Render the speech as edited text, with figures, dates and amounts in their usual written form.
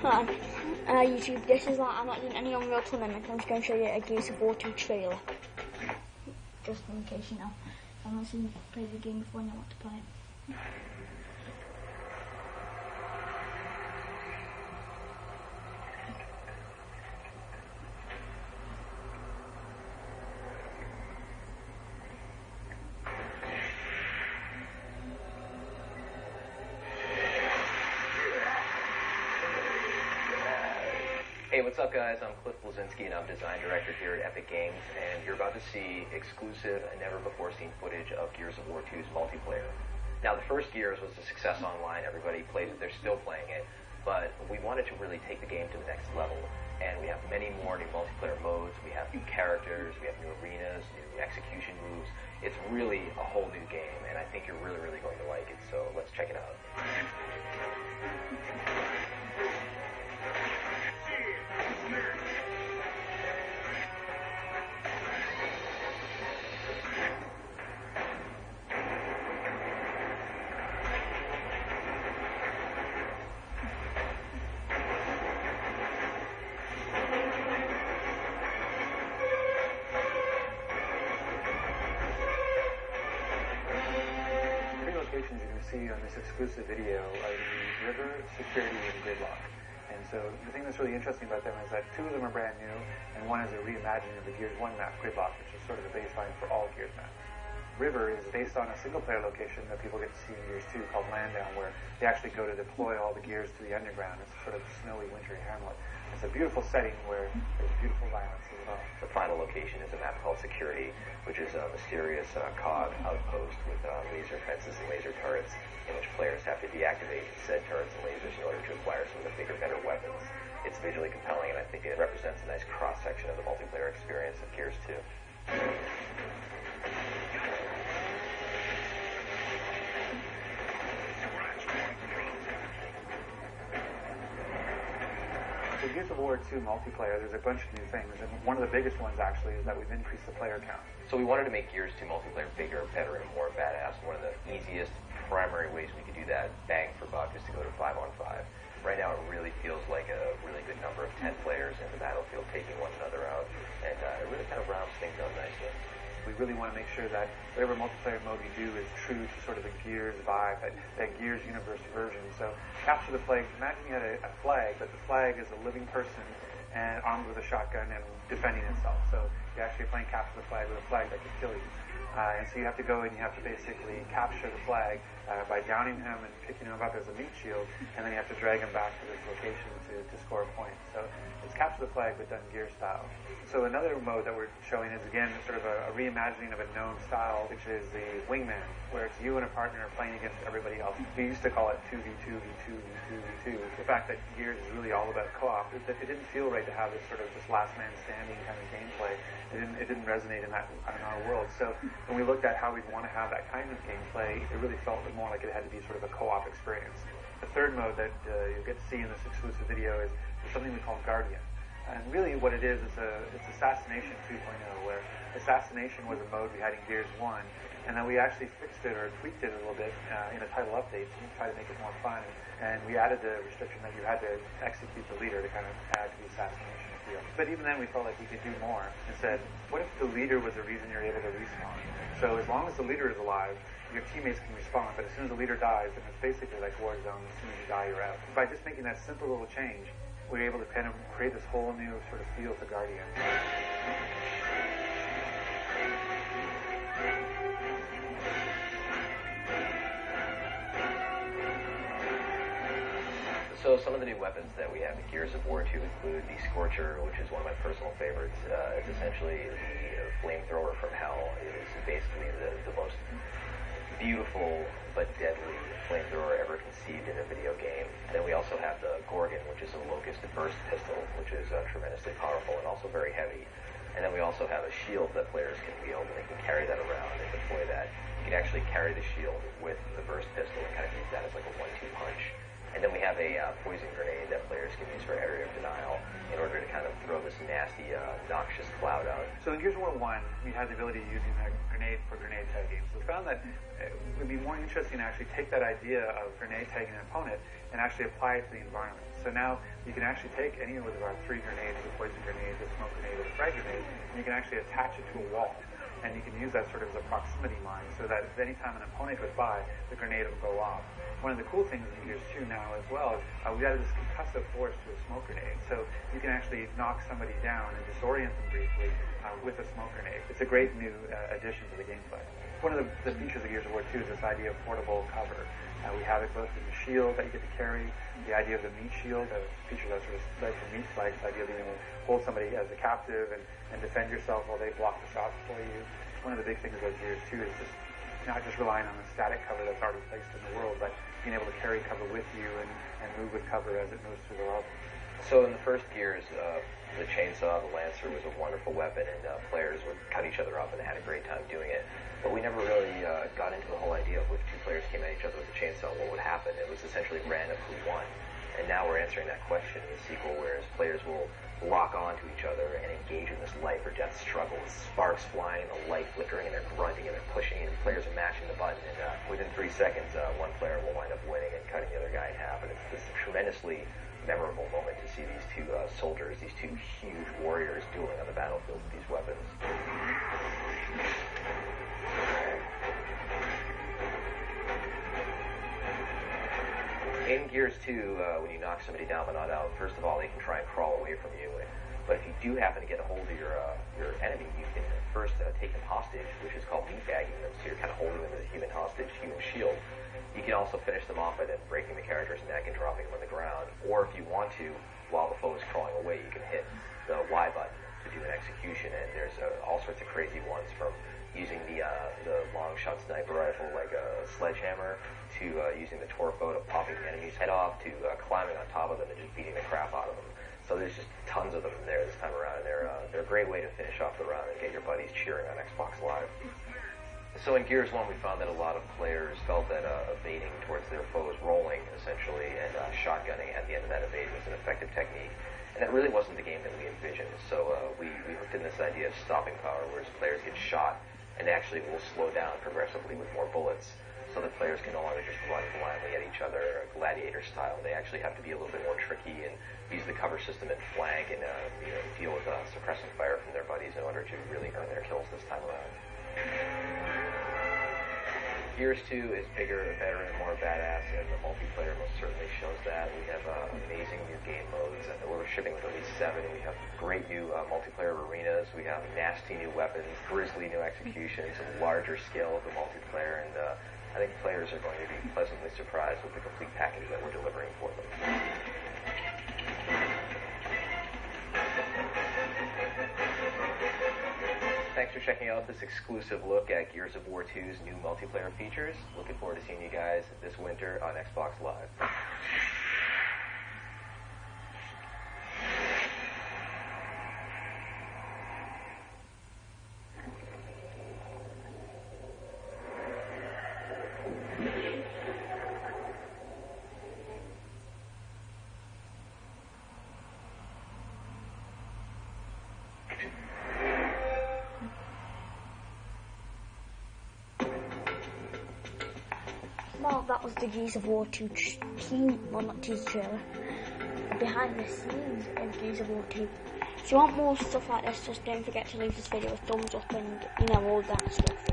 Hi, YouTube. This is I'm not doing any Unreal Tournament. I'm just going to show you a Gears of War 2 trailer. Just in case you know. I've not seen play the game before and I want to play it. Hey, what's up guys? I'm Cliff Bleszinski and I'm design director here at Epic Games, and you're about to see exclusive and never before seen footage of Gears of War 2's multiplayer. Now the first Gears was a success online, everybody plays it, they're still playing it, but we wanted to really take the game to the next level, and we have many more new multiplayer modes, we have new characters, we have new arenas, new execution moves. It's really a whole new game, and I think you're really going to like it, so let's check it out. You're going to see on this exclusive video are the River, Security, and Gridlock. And so the thing that's really interesting about them is that two of them are brand new, and one is a reimagining of the Gears 1 map, Gridlock, which is sort of the baseline for all Gears maps. River is based on a single-player location that people get to see in Gears 2 called Landdown, where they actually go to deploy all the Gears to the underground. It's sort of a snowy, wintry hamlet. It's a beautiful setting where there's beautiful violence as well. The final location is a map called Security, which is a mysterious COG outpost with laser fences and laser turrets, in which players have to deactivate said turrets and lasers in order to acquire some of the bigger, better weapons. It's visually compelling, and I think it represents a nice cross-section of the multiplayer experience of Gears 2. So Gears of War 2 multiplayer, there's a bunch of new things, and one of the biggest ones actually is that we've increased the player count. So we wanted to make Gears 2 multiplayer bigger, better, and more badass. One of the easiest primary ways we could do that, bang for buck, is to go to 5-on-5. Right now it really feels like a really good number of 10 players in the battlefield taking one another out, and it really kind of rounds things out nicely. We really want to make sure that whatever multiplayer mode we do is true to sort of the Gears vibe, that Gears universe version. So capture the flag. Imagine you had a flag, but the flag is a living person and armed with a shotgun and defending itself. So you're actually playing capture the flag with a flag that could kill you. And so you have to go and you have to basically capture the flag by downing him and picking him up as a meat shield, and then you have to drag him back to this location to score a point. So it's capture the flag but done Gear style. So another mode that we're showing is again sort of a reimagining of a known style, which is the Wingman, where it's you and a partner playing against everybody else. We used to call it 2v2, v2, v2, v2. The fact that Gears is really all about co-op is that it didn't feel right to have this sort of this last man standing kind of gameplay. It didn't resonate in our world. So when we looked at how we'd want to have that kind of gameplay, it really felt more like it had to be sort of a co-op experience. The third mode that you'll get to see in this exclusive video is something we call Guardian. And really what it is it's Assassination 2.0, where Assassination was a mode we had in Gears 1, and then we actually fixed it or tweaked it a little bit in a title update to try to make it more fun. And we added the restriction that you had to execute the leader to kind of add to the assassination feel. But even then we felt like we could do more and said, what if the leader was the reason you're able to respawn? So as long as the leader is alive, your teammates can respawn, but as soon as the leader dies, then it's basically like Warzone. As soon as you die, you're out. By just making that simple little change, we were able to kind of create this whole new sort of feel to Guardian. So some of the new weapons that we have in Gears of War 2 include the Scorcher, which is one of my personal favorites. It's essentially the flamethrower from hell. It is basically the most beautiful but deadly flamethrower ever conceived in a video game. And then we also have the Gorgon, which is a locust burst pistol, which is tremendously powerful and also very heavy. And then we also have a shield that players can wield, and they can carry that around and deploy that. You can actually carry the shield with the burst pistol and kind of use that as like a 1-2 punch. And then we have a poison grenade that players can use for area of denial in order to kind of throw this nasty, noxious cloud out. So in Gears of War 1, we had the ability of using a grenade for grenade tagging. So we found that it would be more interesting to actually take that idea of grenade tagging an opponent and actually apply it to the environment. So now you can actually take any of our 3 grenades, a poison grenade, a smoke grenade, or a frag grenade, and you can actually attach it to a wall. And you can use that sort of as a proximity mine so that if any time an opponent goes by, the grenade will go off. One of the cool things in Gears 2 now as well is we added this concussive force to a smoke grenade. So you can actually knock somebody down and disorient them briefly with a smoke grenade. It's a great new addition to the gameplay. One of the features of Gears of War 2 is this idea of portable cover. We have it both in the shield that you get to carry, the idea of the meat shield, a feature that sort of led to meat slice, the idea of being able to hold somebody as a captive and defend yourself while they block the shots for you. One of the big things about Gears 2 is just not just relying on the static cover that's already placed in the world, but being able to carry cover with you and move with cover as it moves through the level. So in the first Gears, the chainsaw, the Lancer, was a wonderful weapon, and players would cut each other up, and they had a great time doing it. But we never really got into the whole idea of if 2 players came at each other with a chainsaw, what would happen? It was essentially random who won. And now we're answering that question in the sequel, whereas players will lock onto each other and engage in this life or death struggle with sparks flying, the light flickering, and they're grunting and they're pushing, and players are mashing the button, and within 3 seconds, one player will wind up winning and cutting the other guy in half. And it's this tremendously memorable moment to see these 2 soldiers, these 2 huge warriors dueling on the battlefield with these weapons. In Gears 2, when you knock somebody down but not out, first of all, they can try and crawl away from you. But if you do happen to get a hold of your enemy, you can first take them hostage, which is called meatbagging them. So you're kind of holding them as a human hostage, human shield. You can also finish them off by then breaking the character's neck and dropping them on the ground. Or if you want to, while the foe is crawling away, you can hit the Y button to do an execution. And there's all sorts of crazy ones, from using the long shot sniper rifle like a sledgehammer, to using the torpo to popping the enemy's head off, to climbing on top of them and just beating the crap out of them. So there's just tons of them there this time around, and they're a great way to finish off the round and get your buddies cheering on Xbox Live. So in Gears 1, we found that a lot of players felt that evading towards their foes, rolling essentially, and shotgunning at the end of that evade was an effective technique. And that really wasn't the game that we envisioned. So we hooked in this idea of stopping power, whereas players get shot and actually will slow down progressively with more bullets, so that players can no longer just run blindly at each other, gladiator style. They actually have to be a little bit more tricky and use the cover system and flank and deal with suppressing fire from their buddies in order to really earn their kills this time around. Gears 2 is bigger, better, and more badass, and the multiplayer most certainly shows that. We have amazing new game modes, and we're shipping with at least 7. We have great new multiplayer arenas. We have nasty new weapons, grisly new executions, a larger scale of the multiplayer, and I think players are going to be pleasantly surprised with the complete package that we're delivering for them. Thanks for checking out this exclusive look at Gears of War 2's new multiplayer features. Looking forward to seeing you guys this winter on Xbox Live. Well, that was the Gears of War 2 teaser trailer. Behind the scenes of Gears of War 2. If you want more stuff like this, just don't forget to leave this video a thumbs up and all that stuff.